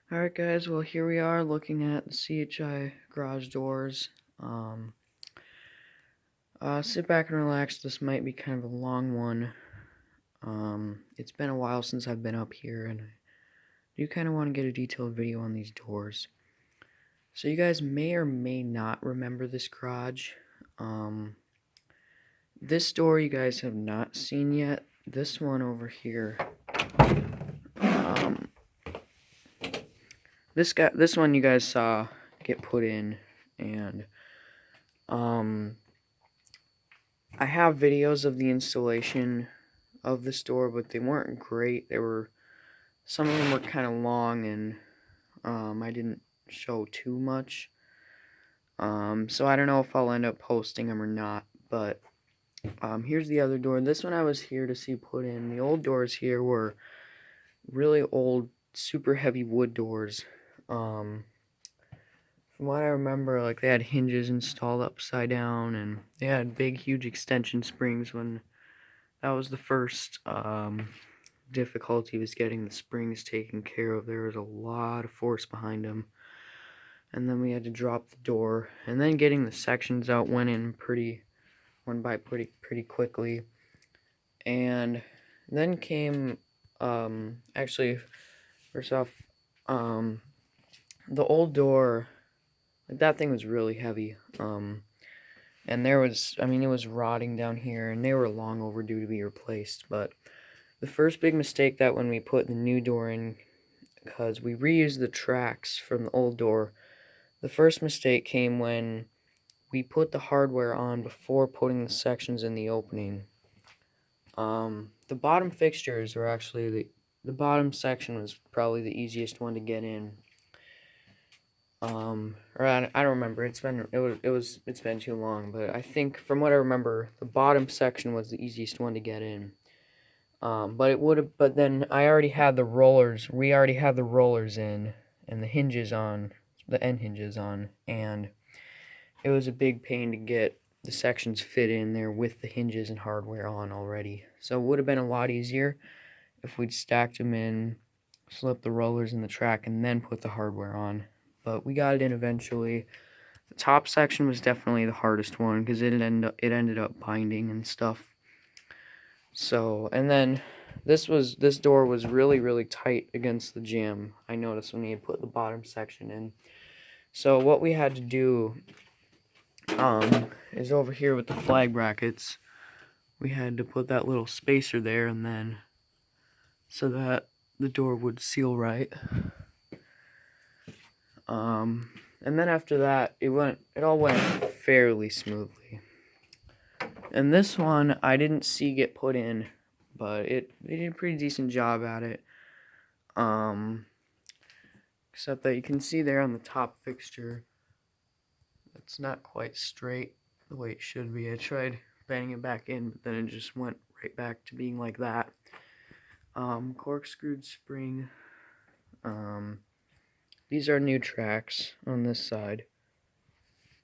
Alright guys, well here we are looking at the C.H.I garage doors. Sit back and relax, this might be kind of a long one. It's been a while since I've been up here and I do kind of want to get a detailed video on these doors. So you guys may or may not remember this garage. This door you guys have not seen yet. This one over here. This one you guys saw get put in, and I have videos of the installation of this door, but they weren't great. Some of them were kind of long, and I didn't show too much. So I don't know if I'll end up posting them or not. But here's the other door. This one I was here to see put in. The old doors here were really old, super heavy wood doors. From what I remember, like, they had hinges installed upside down, and they had big, huge extension springs. When that was the first difficulty, was getting the springs taken care of. There was a lot of force behind them, and then we had to drop the door, and then getting the sections out went by pretty quickly. And then came actually, first off, the old door. Like, that thing was really heavy, and it was rotting down here, and they were long overdue to be replaced. But the first big mistake that when we put the new door in, because we reused the tracks from the old door, the first mistake came when we put the hardware on before putting the sections in the opening. The bottom fixtures were actually the bottom section was probably the easiest one to get in. Or I don't remember. It's been too long, but I think from what I remember, the bottom section was the easiest one to get in. But then I already had the rollers. We already had the rollers in and the hinges on, the end hinges on, and it was a big pain to get the sections fit in there with the hinges and hardware on already. So it would have been a lot easier if we'd stacked them in, slipped the rollers in the track, and then put the hardware on. But we got it in eventually. The top section was definitely the hardest one because it ended up binding and stuff. So, and then this door was really tight against the jamb. I noticed when we had put the bottom section in. So what we had to do is over here with the flag brackets, we had to put that little spacer there, and then so that the door would seal right. And then after that, it all went fairly smoothly. And this one I didn't see get put in, but they did a pretty decent job at it. Except that you can see there on the top fixture, it's not quite straight the way it should be. I tried bending it back in, but then it just went right back to being like that. Corkscrewed spring. These are new tracks on this side.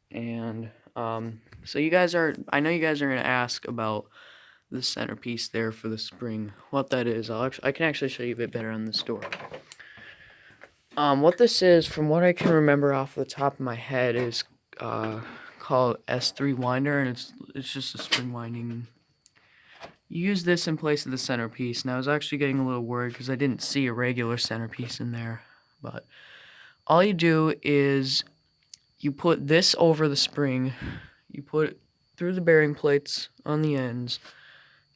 And so I know you guys are gonna ask about the centerpiece there for the spring. What that is, I can actually show you a bit better on this door. What this is, from what I can remember off the top of my head, is called S3 winder, and it's just a spring winding. You use this in place of the centerpiece, and I was actually getting a little worried because I didn't see a regular centerpiece in there. But all you do is you put this over the spring, you put it through the bearing plates on the ends,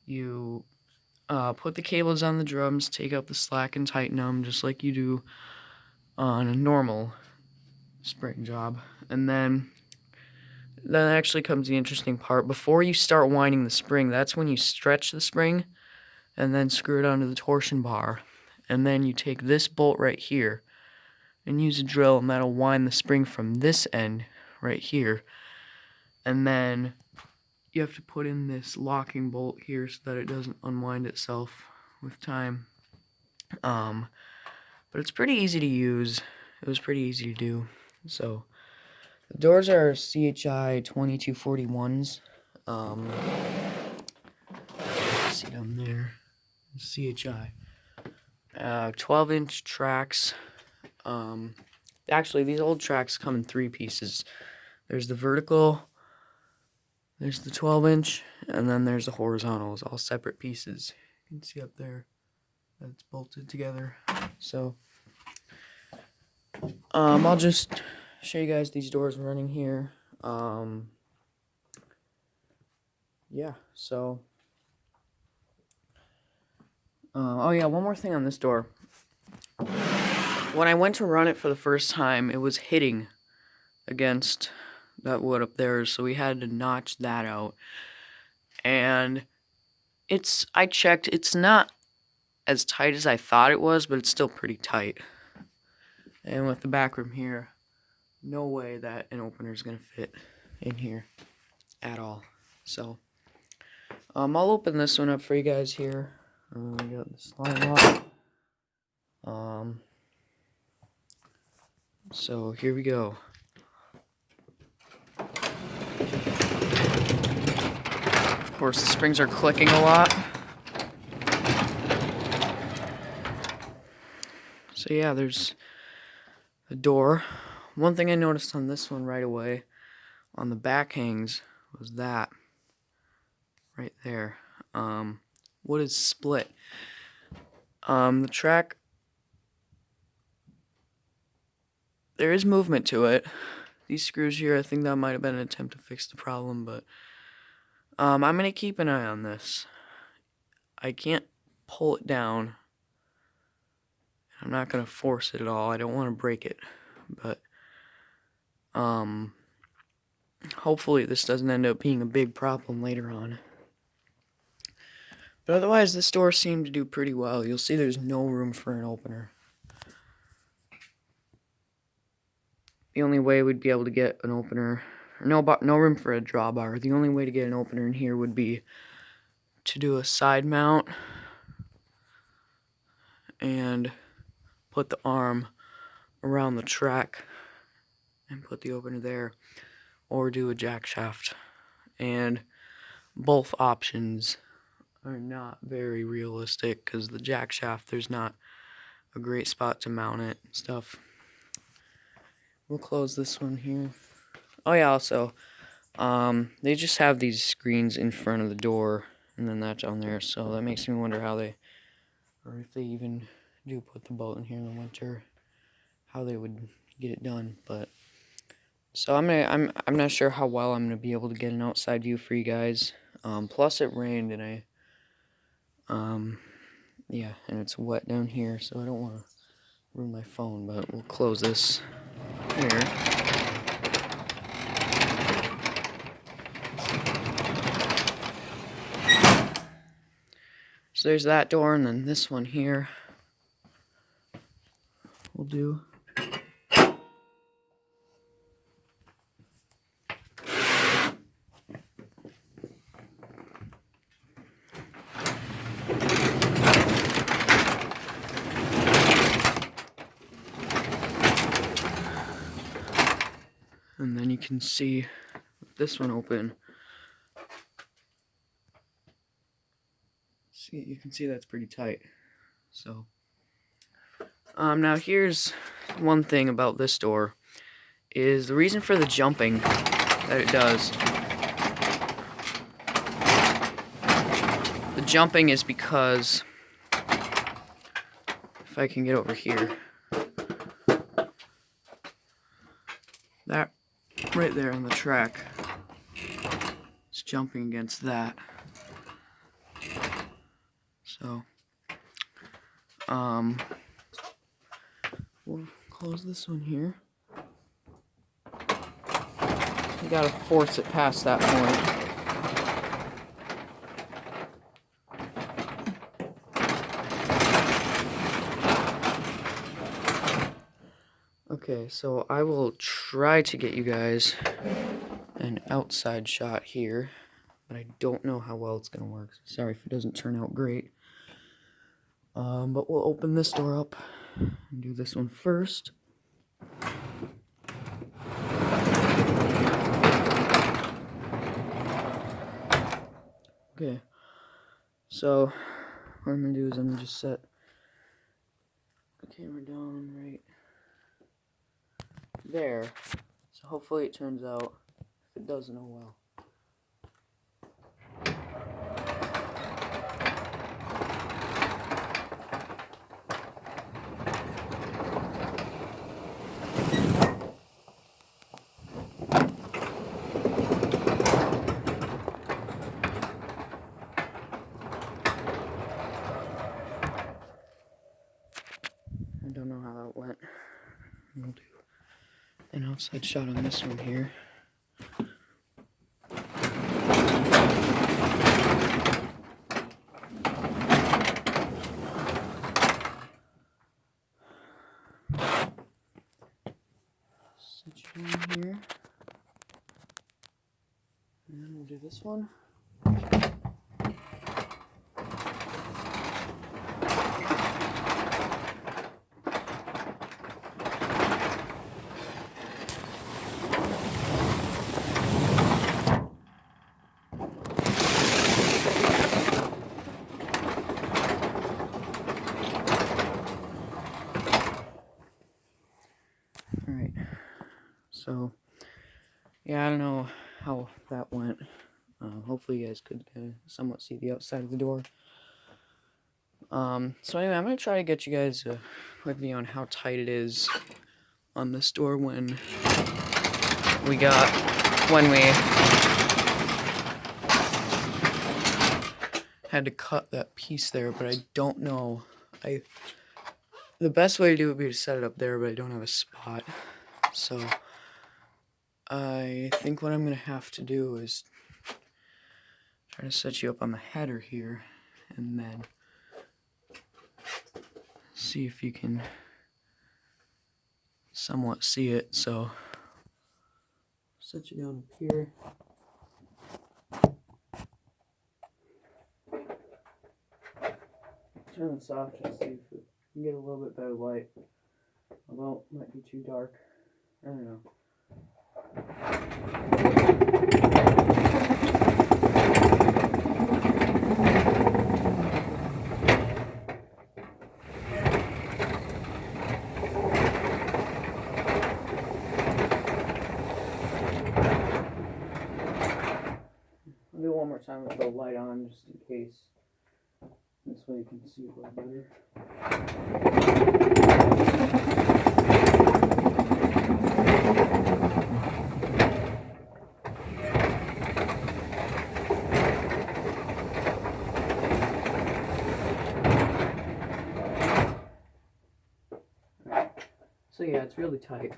you put the cables on the drums, take out the slack and tighten them just like you do on a normal spring job. And then actually comes the interesting part. Before you start winding the spring, that's when you stretch the spring and then screw it onto the torsion bar. And then you take this bolt right here and use a drill, and that'll wind the spring from this end right here. And then you have to put in this locking bolt here so that it doesn't unwind itself with time. But it's pretty easy to use. It was pretty easy to do. So the doors are C.H.I 2241s. See them there. C.H.I. 12-inch tracks. Actually, these old tracks come in 3 pieces. There's the vertical, there's the 12-inch, and then there's the horizontals, all separate pieces. You can see up there that it's bolted together. So, I'll just show you guys these doors running here. Yeah, so, oh yeah, one more thing on this door. When I went to run it for the first time, it was hitting against that wood up there, so we had to notch that out. And I checked, it's not as tight as I thought it was, but it's still pretty tight. And with the back room here, no way that an opener is going to fit in here at all. So, I'll open this one up for you guys here. We got the slide lock. So here we go. Of course, the springs are clicking a lot. So yeah, there's the door. One thing I noticed on this one right away, on the back hangs, was that right there. Wood is split. The track, there is movement to it. These screws here, I think that might have been an attempt to fix the problem, but I'm gonna keep an eye on this. I can't pull it down. I'm not gonna force it at all. I don't want to break it, but hopefully this doesn't end up being a big problem later on. But otherwise, this door seemed to do pretty well. You'll see there's no room for an opener. The only way we'd be able to get an opener, no room for a drawbar. The only way to get an opener in here would be to do a side mount and put the arm around the track and put the opener there, or do a jack shaft. And both options are not very realistic because the jack shaft, there's not a great spot to mount it and stuff. We'll close this one here. Oh yeah, also, they just have these screens in front of the door and then that down there, so that makes me wonder how they, or if they even do put the bolt in here in the winter, how they would get it done. But so I'm not sure how well I'm gonna be able to get an outside view for you guys. Plus it rained and yeah, and it's wet down here, so I don't want to ruin my phone, but we'll close this here. So there's that door, and then this one here will do. And then you can see this one open. See, you can see that's pretty tight. So, now here's one thing about this door, is the reason for the jumping that it does. The jumping is because, if I can get over here, that right there on the track, it's jumping against that. So, we'll close this one here. You gotta force it past that point. Okay, so I will try to get you guys an outside shot here, but I don't know how well it's gonna work. Sorry if it doesn't turn out great. But we'll open this door up and do this one first. Okay, so what I'm gonna do is I'm gonna just set the camera down right there. So hopefully it turns out. If it doesn't, oh well. I don't know how that went. We'll do an outside shot on this one here. Set you in here. And then we'll do this one. Alright, so, yeah, I don't know how that went. Hopefully you guys could somewhat see the outside of the door. So anyway, I'm going to try to get you guys a quick view on how tight it is on this door when we had to cut that piece there, but I don't know. The best way to do it would be to set it up there, but I don't have a spot. So I think what I'm going to have to do is try to set you up on the header here, and then see if you can somewhat see it. So set you down up here. Turn this off just to see if we can get a little bit better light. Although it might be too dark. I don't know. I'll do it one more time with the light on just in case. This way you can see it a little better. So yeah, it's really tight.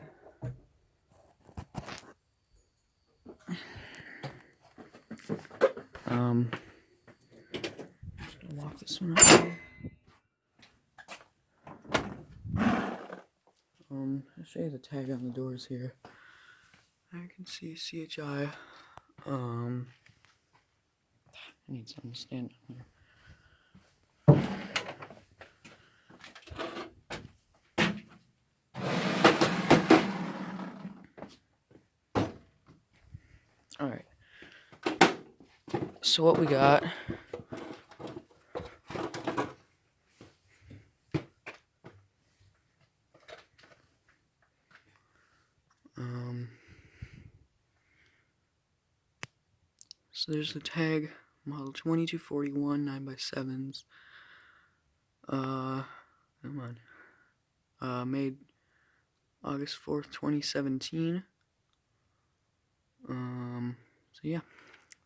Just gonna lock this one up here. I'll show you the tag on the doors here. I can see C.H.I. I need something to stand on here. Alright. So what we got so there's the tag, model 2241 9x7s. Come on. Made August 4th, 2017. So yeah,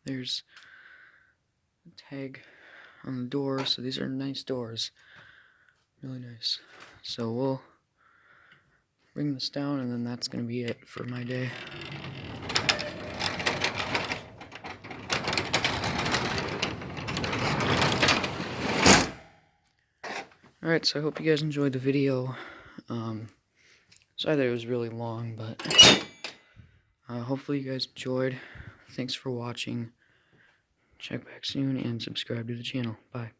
there's the tag on the door. So these are nice doors, really nice. So we'll bring this down, and then that's gonna be it for my day. Alright, so I hope you guys enjoyed the video. Sorry that it was really long, but hopefully you guys enjoyed. Thanks for watching. Check back soon and subscribe to the channel. Bye.